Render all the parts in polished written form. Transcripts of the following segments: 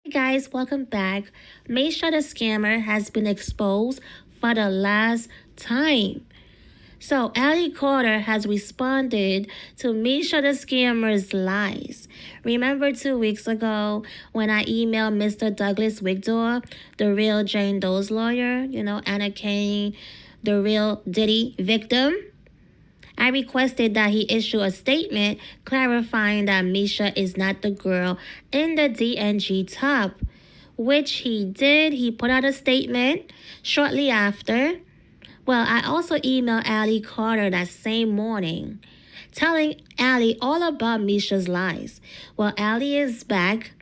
Hey guys, welcome back. Lamesha the scammer has been exposed for the last time. So Ali Carter has responded to Lamesha the scammer's lies. Remember 2 weeks ago when I emailed Mr. Douglas Wigdor, the real Jane Doe's lawyer, Anna Kane, the real Diddy victim? I requested that he issue a statement clarifying that Lamesha is not the girl in the DNG top, which he did. He put out a statement shortly after. Well, I also emailed Ali Carter that same morning, telling Ali all about Lamesha's lies. Well, Ali is back.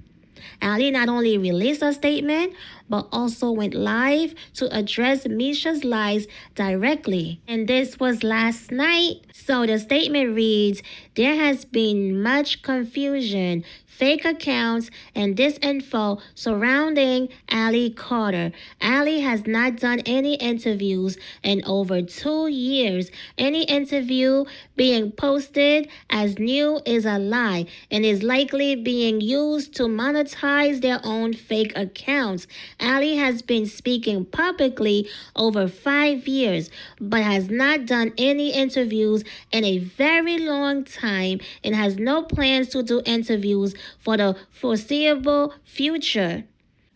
Ali not only released a statement, but also went live to address Lamesha's lies directly. And this was last night. So the statement reads, there has been much confusion, fake accounts, and disinfo surrounding Ali Carter. Ali has not done any interviews in over 2 years. Any interview being posted as new is a lie and is likely being used to monetize their own fake accounts. Ali has been speaking publicly over 5 years, but has not done any interviews in a very long time and has no plans to do interviews for the foreseeable future.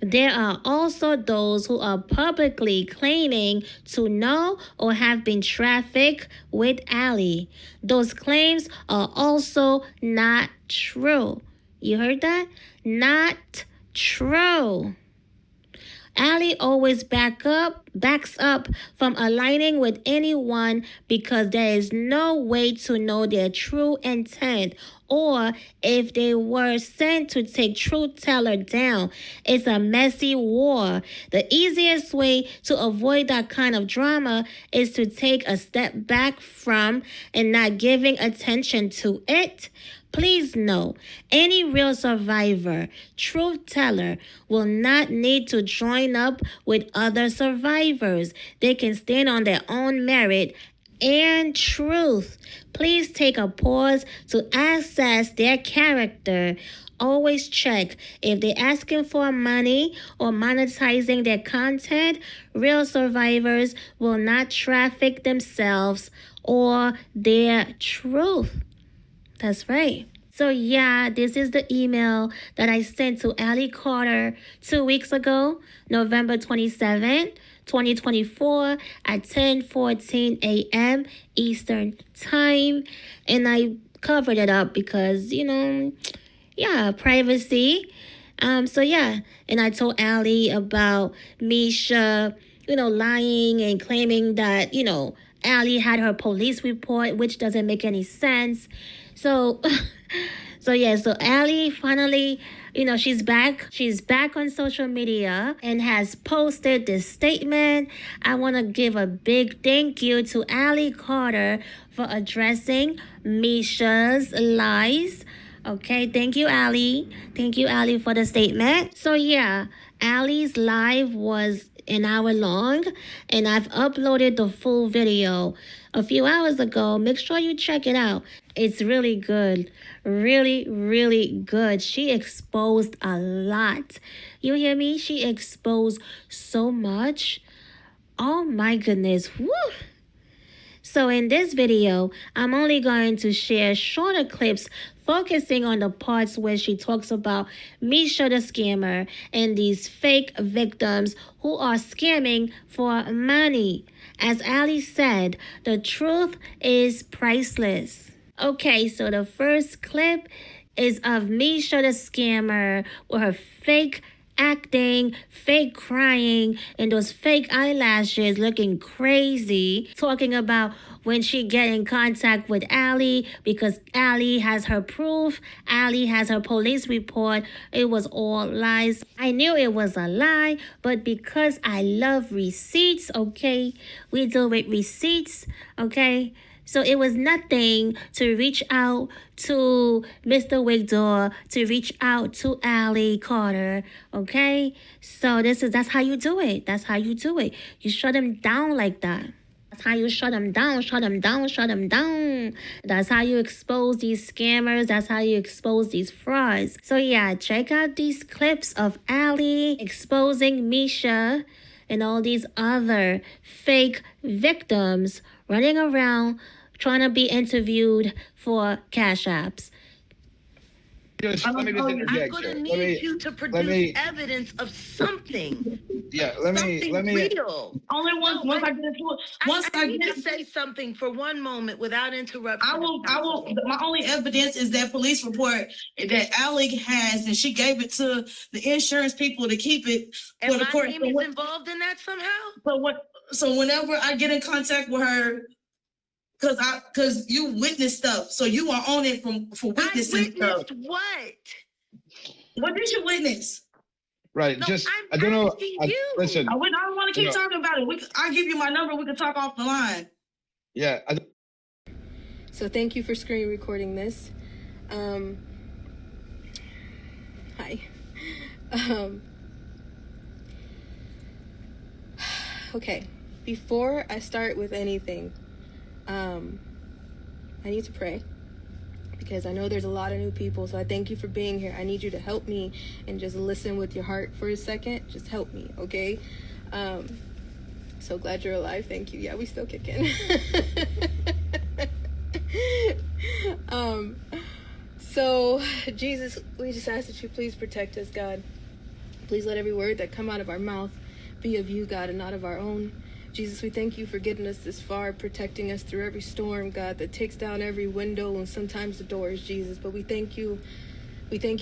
There are also those who are publicly claiming to know or have been trafficked with Ali. Those claims are also not true. You heard that? Not true. Ali always backs up from aligning with anyone because there is no way to know their true intent or if they were sent to take truth teller down. It's a messy war. The easiest way to avoid that kind of drama is to take a step back from and not giving attention to it. Please know, any real survivor, truth teller, will not need to join up with other survivors. They can stand on their own merit and truth. Please take a pause to assess their character. Always check if they're asking for money or monetizing their content. Real survivors will not traffic themselves or their truth. That's right. So yeah, this is the email that I sent to Ali Carter 2 weeks ago, November 27, 2024 at 10:14 a.m. Eastern Time. And I covered it up because, privacy. And I told Ali about Lamesha, lying and claiming that, Ali had her police report, which doesn't make any sense. So Ali finally, she's back. She's back on social media and has posted this statement. I want to give a big thank you to Ali Carter for addressing Lamesha's lies. Okay, thank you, Ali. Thank you, Ali, for the statement. So yeah, Ali's live was an hour long, and I've uploaded the full video a few hours ago. Make sure you check it out. It's really good. Really, really good. She exposed a lot. You hear me? She exposed so much. Oh my goodness. Woo! So in this video, I'm only going to share shorter clips focusing on the parts where she talks about Lamesha the scammer and these fake victims who are scamming for money. As Ali said, the truth is priceless. Okay, so the first clip is of Lamesha the scammer with her fake acting, fake crying, and those fake eyelashes looking crazy, talking about when she get in contact with Ali because Ali has her proof, Ali has her police report. It was all lies. I knew it was a lie, but because I love receipts, okay, we deal with receipts, okay. So it was nothing to reach out to Mr. Wigdor, to reach out to Ali Carter, okay? So that's how you do it. That's how you do it. You shut him down like that. That's how you shut them down, shut them down, shut them down. That's how you expose these scammers. That's how you expose these frauds. So yeah, check out these clips of Ali exposing Misha and all these other fake victims running around trying to be interviewed for cash apps. Let me just interject. I'm going to need you to produce evidence of something. Yeah, let me real. Only once I get into it. I need to say something for one moment without interrupting. I will. My only evidence is that police report that Ali has, and she gave it to the insurance people to keep it And for the court. my name is involved in that somehow? So whenever I get in contact with her, because you witnessed stuff, so you are on it for witnessing stuff. What? What did you witness? Right. No, just I'm I don't know. listen. I don't want to keep talking about it. I'll give you my number. We can talk off the line. Yeah. So thank you for screen recording this. Hi. Okay. Before I start with anything, I need to pray, because I know there's a lot of new people, so I thank you for being here. I need you to help me and just listen with your heart for a second. Just help me, okay? So glad you're alive. Thank you. Yeah, we still kicking. So Jesus, we just ask that you please protect us, God. Please let every word that come out of our mouth be of you, God, and not of our own. Jesus, we thank you for getting us this far, protecting us through every storm, God, that takes down every window and sometimes the doors, Jesus. But we thank you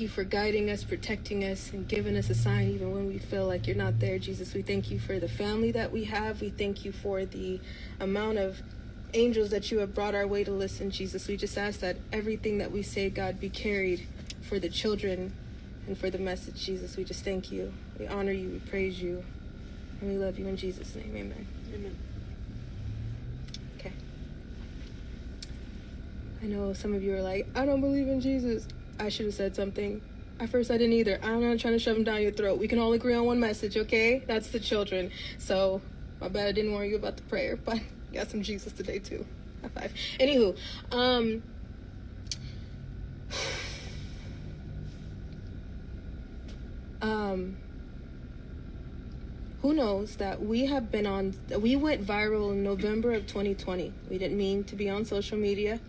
for guiding us, protecting us, and giving us a sign even when we feel like you're not there, Jesus. We thank you for the family that we have. We thank you for the amount of angels that you have brought our way to listen, Jesus. We just ask that everything that we say, God, be carried for the children and for the message, Jesus. We just thank you. We honor you. We praise you. And we love you in Jesus' name. Amen. Amen. Okay. I know some of you are like, I don't believe in Jesus. I should have said something. At first, I didn't either. I'm not trying to shove them down your throat. We can all agree on one message, okay? That's the children. So, my bad I didn't warn you about the prayer, but got some Jesus today, too. High five. Anywho, who knows that we went viral in November of 2020. We didn't mean to be on social media.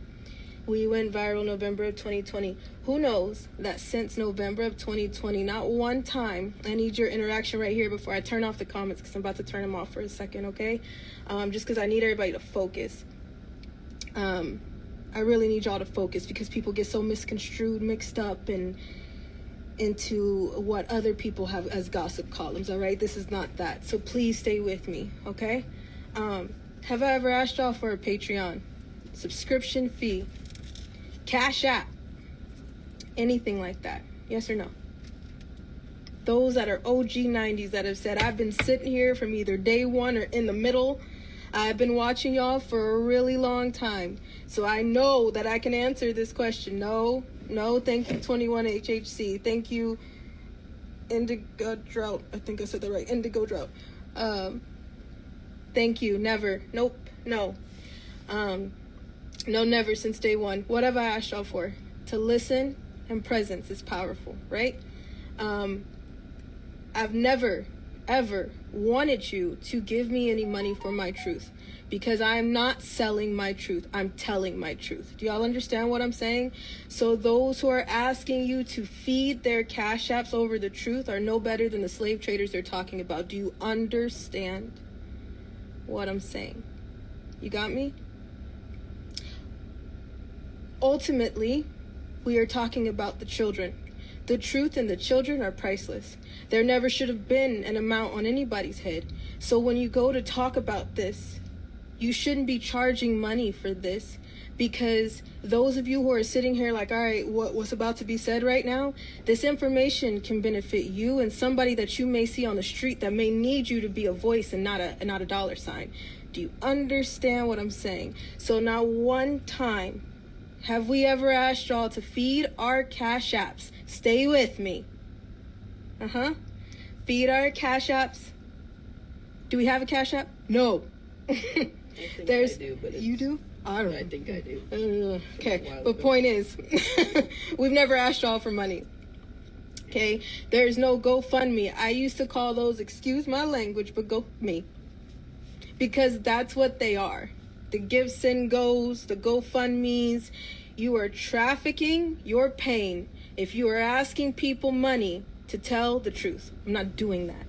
We went viral November of 2020. Who knows that since November of 2020, not one time, I need your interaction right here before I turn off the comments, because I'm about to turn them off for a second, okay? Just because I need everybody to focus. I really need y'all to focus, because people get so misconstrued, mixed up, and into what other people have as gossip columns, all right? This is not that. So please stay with me, okay? Have I ever asked y'all for a Patreon subscription fee, Cash App, anything like that? Yes or no? Those that are OG 90s that have said, I've been sitting here from either day one or in the middle. I've been watching y'all for a really long time. So I know that I can answer this question. No, thank you, 21HHC. Thank you, Indigo Drought. I think I said that right. Indigo Drought. Thank you, never. Nope, no. No, never since day one. What have I asked y'all for? To listen, and presence is powerful, right? I've never, ever wanted you to give me any money for my truth, because I'm not selling my truth. I'm telling my truth. Do y'all understand what I'm saying? So those who are asking you to feed their cash apps over the truth are no better than the slave traders they're talking about. Do you understand what I'm saying? You got me? Ultimately, we are talking about the children. The truth and the children are priceless. There never should have been an amount on anybody's head. So when you go to talk about this, you shouldn't be charging money for this, because those of you who are sitting here like, all right, what's about to be said right now, this information can benefit you and somebody that you may see on the street that may need you to be a voice and not a dollar sign. Do you understand what I'm saying? So not one time have we ever asked y'all to feed our cash apps. Stay with me. Feed our cash apps. Do we have a cash app? No. There's, I do, but you do? I don't know. I think I do. Okay, while but ago. point is, we've never asked y'all for money. Okay, there's no GoFundMe. I used to call those, excuse my language, but GoMe, because that's what they are. The Give, Send, Goes, the GoFundMes. You are trafficking your pain if you are asking people money to tell the truth. I'm not doing that.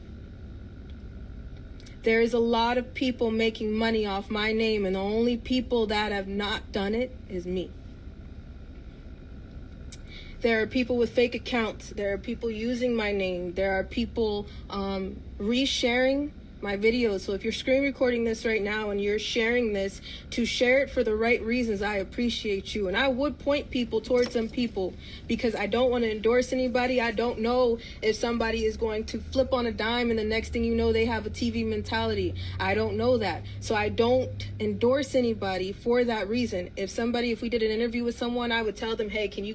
There is a lot of people making money off my name, and the only people that have not done it is me. There are people with fake accounts. There are people using my name. There are people resharing my videos. So if you're screen recording this right now and you're sharing this, to share it for the right reasons, I appreciate you. And I would point people towards some people because I don't want to endorse anybody. I don't know if somebody is going to flip on a dime and the next thing you know, they have a TV mentality. I don't know that. So I don't endorse anybody for that reason. If we did an interview with someone, I would tell them, hey, can you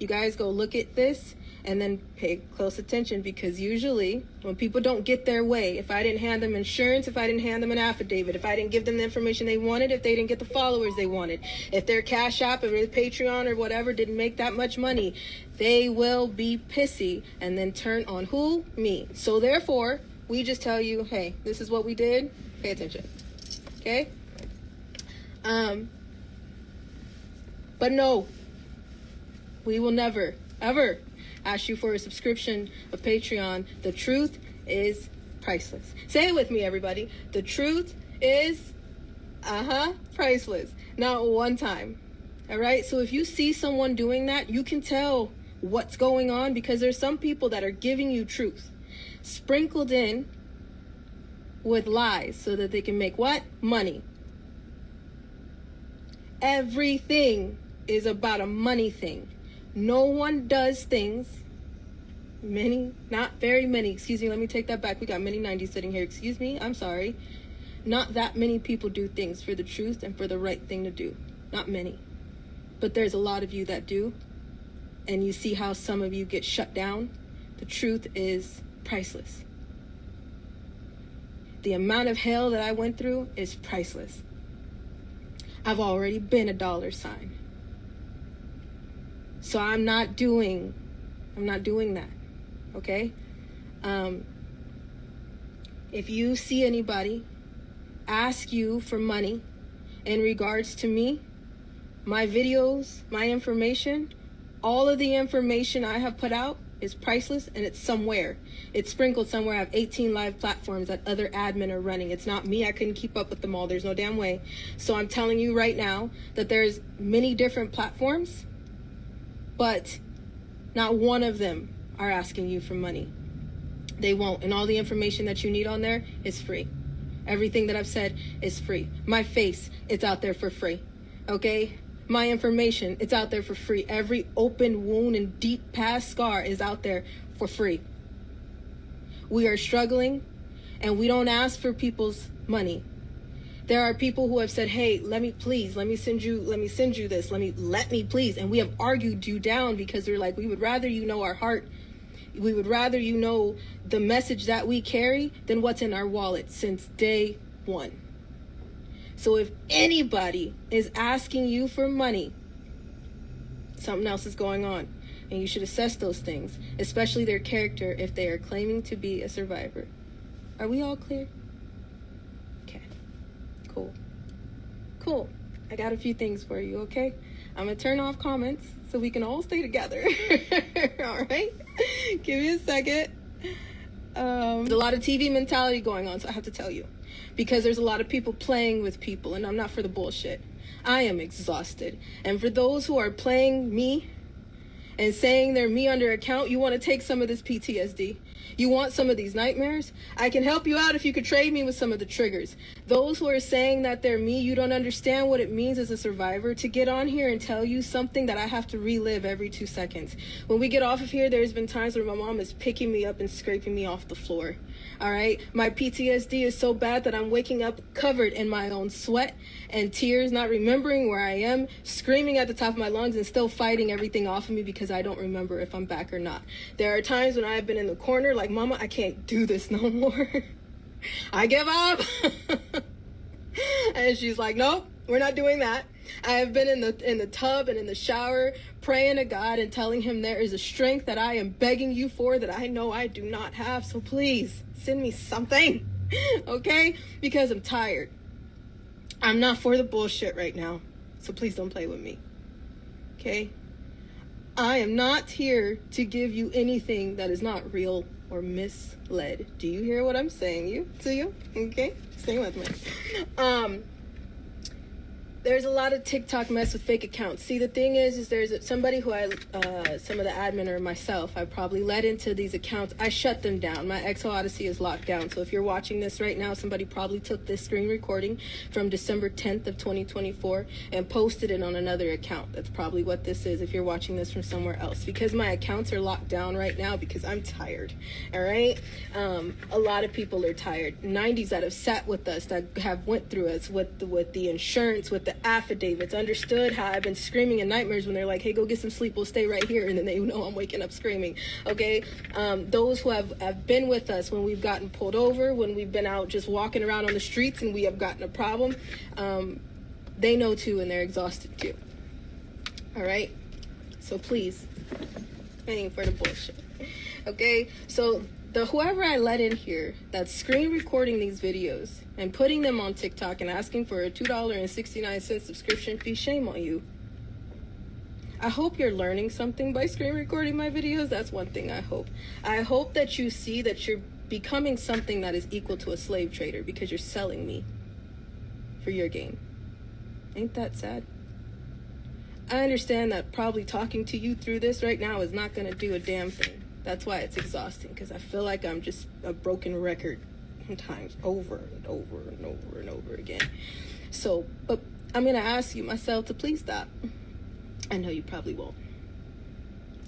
guys go look at this? And then pay close attention, because usually when people don't get their way, if I didn't hand them insurance, if I didn't hand them an affidavit, if I didn't give them the information they wanted, if they didn't get the followers they wanted, if their Cash App or their Patreon or whatever didn't make that much money, they will be pissy and then turn on who? Me. So therefore, we just tell you, hey, this is what we did. Pay attention. Okay? But no, we will never, ever ask you for a subscription of Patreon. The truth is priceless. Say it with me, everybody. The truth is, priceless. Not one time. All right? So if you see someone doing that, you can tell what's going on, because there's some people that are giving you truth, sprinkled in with lies so that they can make what? Money. Everything is about a money thing. No one does things, not very many, excuse me, let me take that back. We got many 90s sitting here, excuse me, I'm sorry. Not that many people do things for the truth and for the right thing to do. Not many. But there's a lot of you that do. And you see how some of you get shut down. The truth is priceless. The amount of hell that I went through is priceless. I've already been a $. So I'm not doing that, okay? If you see anybody ask you for money in regards to me, my videos, my information, all of the information I have put out is priceless, and it's somewhere. It's sprinkled somewhere. I have 18 live platforms that other admin are running. It's not me. I couldn't keep up with them all. There's no damn way. So I'm telling you right now that there's many different platforms, but not one of them are asking you for money. They won't. And all the information that you need on there is free. Everything that I've said is free. My face, it's out there for free. Okay? My information, it's out there for free. Every open wound and deep past scar is out there for free. We are struggling, and we don't ask for people's money. There are people who have said, hey, let me send you this, let me please. And we have argued you down because they're like, we would rather you know our heart. We would rather you know the message that we carry than what's in our wallet since day one. So if anybody is asking you for money, something else is going on. And you should assess those things, especially their character if they are claiming to be a survivor. Are we all clear? Okay. Cool. I got a few things for you, okay? I'm going to turn off comments so we can all stay together. All right? Give me a second. There's a lot of TV mentality going on, so I have to tell you. Because there's a lot of people playing with people, and I'm not for the bullshit. I am exhausted. And for those who are playing me and saying they're me under account, you want to take some of this PTSD. You want some of these nightmares? I can help you out if you could trade me with some of the triggers. Those who are saying that they're me, you don't understand what it means as a survivor to get on here and tell you something that I have to relive every 2 seconds. When we get off of here, there's been times where my mom is picking me up and scraping me off the floor. All right? My PTSD is so bad that I'm waking up covered in my own sweat and tears, not remembering where I am, screaming at the top of my lungs and still fighting everything off of me because I don't remember if I'm back or not. There are times when I've been in the corner like, Mama, I can't do this no more. I give up. And she's like, nope, we're not doing that. I have been in the tub and in the shower praying to God and telling him there is a strength that I am begging you for that I know I do not have. So please send me something, okay? Because I'm tired. I'm not for the bullshit right now. So please don't play with me, okay? I am not here to give you anything that is not real or misled. Do you hear what I'm saying? Do you? Okay? Stay with me. There's a lot of TikTok mess with fake accounts. See, the thing is there's somebody who some of the admin or myself, I probably led into these accounts. I shut them down. My XO Odyssey is locked down. So if you're watching this right now, somebody probably took this screen recording from December 10th of 2024 and posted it on another account. That's probably what this is if you're watching this from somewhere else. Because my accounts are locked down right now because I'm tired. All right? A lot of people are tired. 90s that have sat with us, that have went through us with the insurance, with the affidavits, understood how I've been screaming in nightmares when they're like, hey, go get some sleep, we'll stay right here, and then they know I'm waking up screaming. Okay, those who have been with us when we've gotten pulled over, when we've been out just walking around on the streets and we have gotten a problem, they know too, and they're exhausted too. All right, so please, paying for the bullshit. Okay, so whoever I let in here that's screen recording these videos and putting them on TikTok and asking for a $2.69 subscription fee, shame on you. I hope you're learning something by screen recording my videos. That's one thing I hope. I hope that you see that you're becoming something that is equal to a slave trader because you're selling me for your gain. Ain't that sad? I understand that probably talking to you through this right now is not going to do a damn thing. That's why it's exhausting, because I feel like I'm just a broken record sometimes over and over and over and over again. So, but I'm going to ask you myself to please stop. I know you probably won't.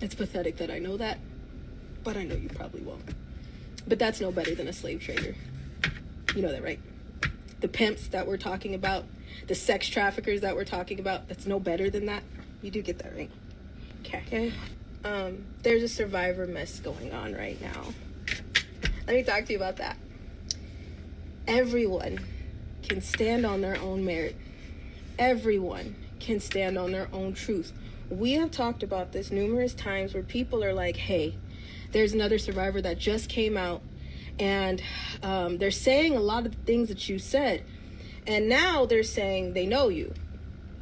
It's pathetic that I know that, but I know you probably won't. But that's no better than a slave trader. You know that, right? The pimps that we're talking about, the sex traffickers that we're talking about, that's no better than that. You do get that, right? Okay. There's a survivor mess going on right now. Let me talk to you about that. Everyone can stand on their own merit. Everyone can stand on their own truth. We have talked about this numerous times where people are like, hey, there's another survivor that just came out and they're saying a lot of the things that you said. And now they're saying they know you.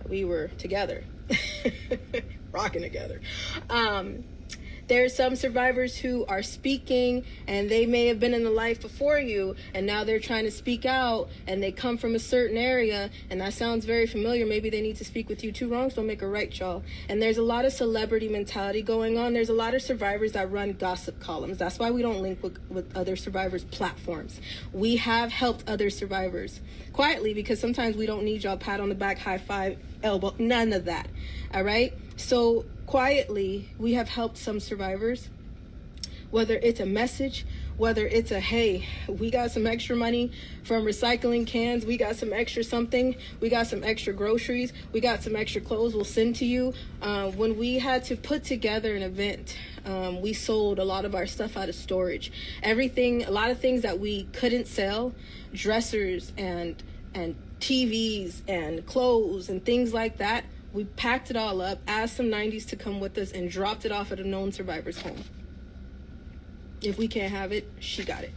We were together. Rocking together. There's some survivors who are speaking and they may have been in the life before you and now they're trying to speak out and they come from a certain area and that sounds very familiar. Maybe they need to speak with you. Two wrongs don't make a right, y'all. And there's a lot of celebrity mentality going on. There's a lot of survivors that run gossip columns. That's why we don't link with other survivors' platforms. We have helped other survivors quietly because sometimes we don't need y'all pat on the back, high five, elbow, none of that. All right? So quietly, we have helped some survivors, whether it's a message, whether it's a, hey, we got some extra money from recycling cans, we got some extra something, we got some extra groceries, we got some extra clothes we'll send to you. When we had to put together an event, we sold a lot of our stuff out of storage. Everything, a lot of things that we couldn't sell, dressers and TVs and clothes and things like that, we packed it all up, asked some 90s to come with us, and dropped it off at a known survivor's home. If we can't have it, she got it.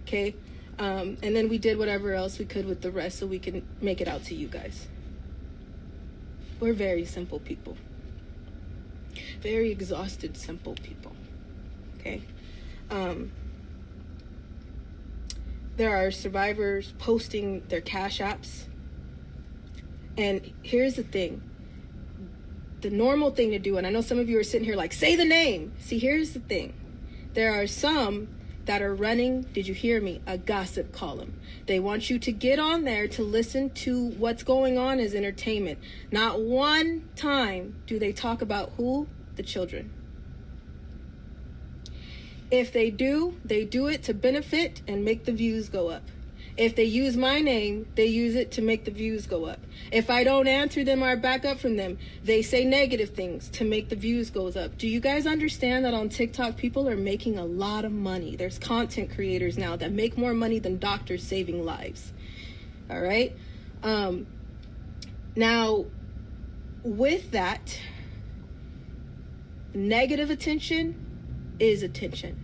Okay? And then we did whatever else we could with the rest so we can make it out to you guys. We're very simple people. Very exhausted, simple people. Okay? There are survivors posting their cash apps. And here's the thing. The normal thing to do, and I know some of you are sitting here like, say the name. See, here's the thing. There are some that are running, did you hear me, a gossip column. They want you to get on there to listen to what's going on as entertainment. Not one time do they talk about who? The children. If they do it to benefit and make the views go up. If they use my name, they use it to make the views go up. If I don't answer them or back up from them, they say negative things to make the views goes up. Do you guys understand that on TikTok, people are making a lot of money? There's content creators now that make more money than doctors saving lives. All right? Now, with that, negative attention is attention.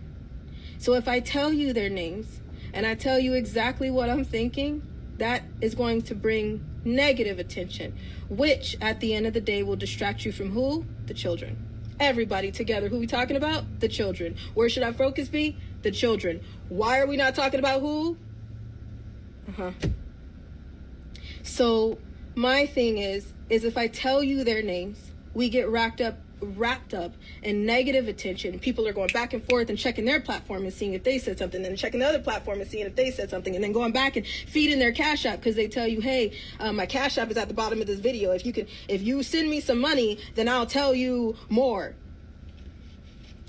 So if I tell you their names and I tell you exactly what I'm thinking, that is going to bring negative attention, which at the end of the day will distract you from who? The children. Everybody together. Who we talking about? The children. Where should our focus be? The children. Why are we not talking about who? So my thing is if I tell you their names, we get wrapped up in negative attention. People are going back and forth and checking their platform and seeing if they said something, then checking the other platform and seeing if they said something, and then going back and feeding their Cash App because they tell you, hey, my Cash App is at the bottom of this video. If you send me some money, then I'll tell you more.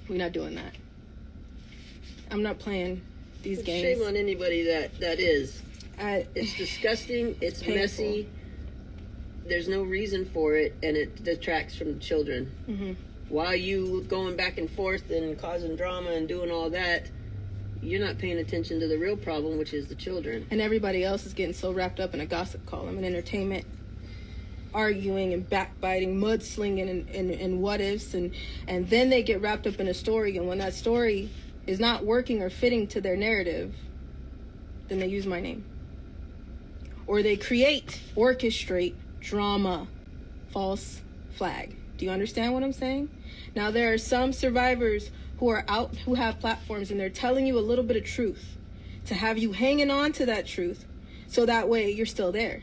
We're not doing that. I'm not playing these games. Shame on anybody that is. It's disgusting. It's painful. Messy. There's no reason for it, and it detracts from the children. Mm-hmm. While you going back and forth and causing drama and doing all that, you're not paying attention to the real problem, which is the children. And everybody else is getting so wrapped up in a gossip column and entertainment, arguing and backbiting, mudslinging and what ifs, and then they get wrapped up in a story, and when that story is not working or fitting to their narrative, then they use my name. Or they orchestrate drama. False flag. Do you understand what I'm saying? Now, there are some survivors who are out, who have platforms, and they're telling you a little bit of truth to have you hanging on to that truth so that way you're still there.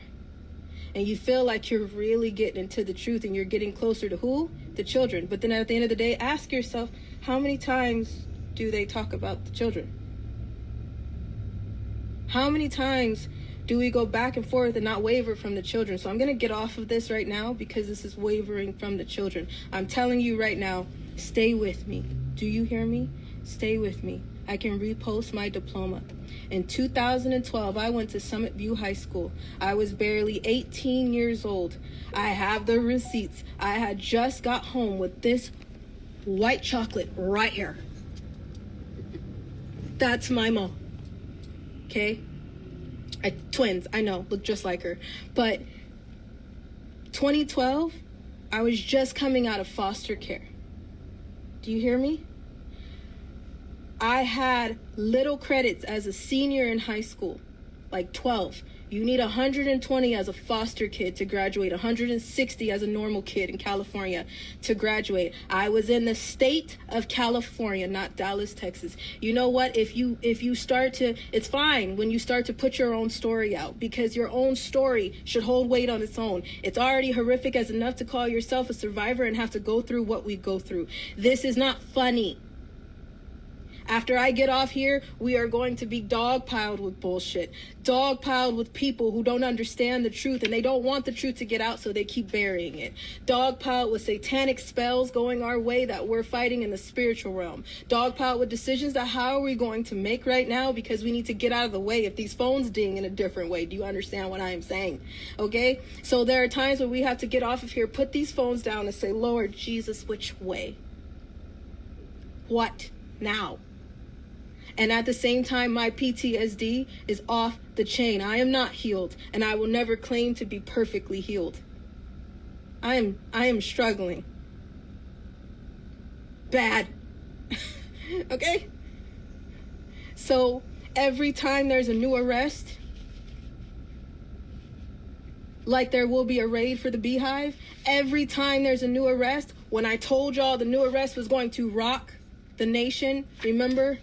And you feel like you're really getting into the truth and you're getting closer to who? The children. But then at the end of the day, ask yourself, how many times do they talk about the children? How many times do we go back and forth and not waver from the children? So I'm going to get off of this right now because this is wavering from the children. I'm telling you right now, stay with me. Do you hear me? Stay with me. I can repost my diploma. In 2012, I went to Summit View High School. I was barely 18 years old. I have the receipts. I had just got home with this white chocolate right here. That's my mom. Okay? Twins, I know, look just like her. But 2012, I was just coming out of foster care. Do you hear me? I had little credits as a senior in high school, like 12. You need 120 as a foster kid to graduate, 160 as a normal kid in California to graduate. I was in the state of California, not Dallas, Texas. You know what? If you start to, it's fine when you start to put your own story out, because your own story should hold weight on its own. It's already horrific as enough to call yourself a survivor and have to go through what we go through. This is not funny. After I get off here, we are going to be dogpiled with bullshit. Dogpiled with people who don't understand the truth and they don't want the truth to get out, so they keep burying it. Dogpiled with satanic spells going our way that we're fighting in the spiritual realm. Dogpiled with decisions that how are we going to make right now, because we need to get out of the way if these phones ding in a different way. Do you understand what I am saying? Okay? So there are times when we have to get off of here, put these phones down and say, Lord Jesus, which way? What now? And at the same time, my PTSD is off the chain. I am not healed, and I will never claim to be perfectly healed. I am struggling. Bad. Okay? So every time there's a new arrest, like there will be a raid for the Beehive, every time there's a new arrest, when I told y'all the new arrest was going to rock the nation, remember?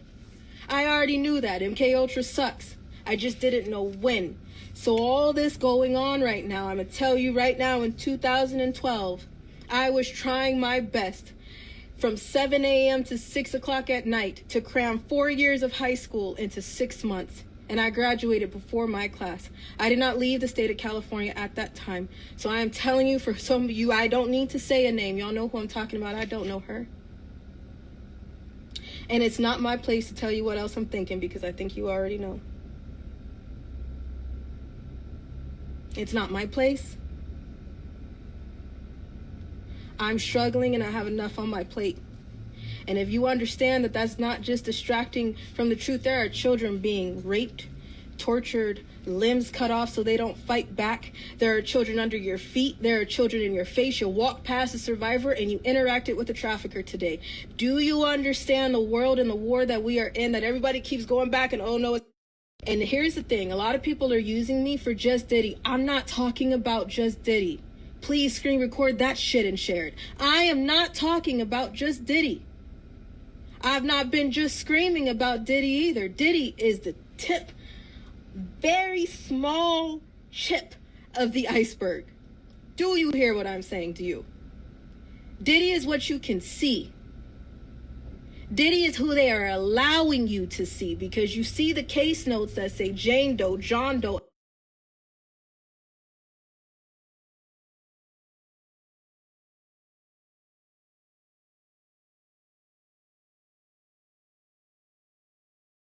I already knew that. MK Ultra sucks. I just didn't know when. So all this going on right now, I'm going to tell you right now, in 2012, I was trying my best from 7 a.m. to 6 o'clock at night to cram 4 years of high school into 6 months. And I graduated before my class. I did not leave the state of California at that time. So I am telling you, for some of you, I don't need to say a name. Y'all know who I'm talking about. I don't know her. And it's not my place to tell you what else I'm thinking, because I think you already know. It's not my place. I'm struggling and I have enough on my plate. And if you understand that that's not just distracting from the truth, there are children being raped, tortured, limbs cut off so they don't fight back. There are children under your feet. There are children in your face. You walk past a survivor and you interacted with a trafficker today. Do you understand the world and the war that we are in, that everybody keeps going back and, oh no, and here's the thing. A lot of people are using me for Just Diddy. I'm not talking about Just Diddy. Please screen record that shit and share it. I am not talking about Just Diddy. I've not been just screaming about Diddy either. Diddy is the tip, very small chip of the iceberg. Do you hear what I'm saying to you? Diddy is what you can see. Diddy is who they are allowing you to see, because you see the case notes that say Jane Doe, John Doe.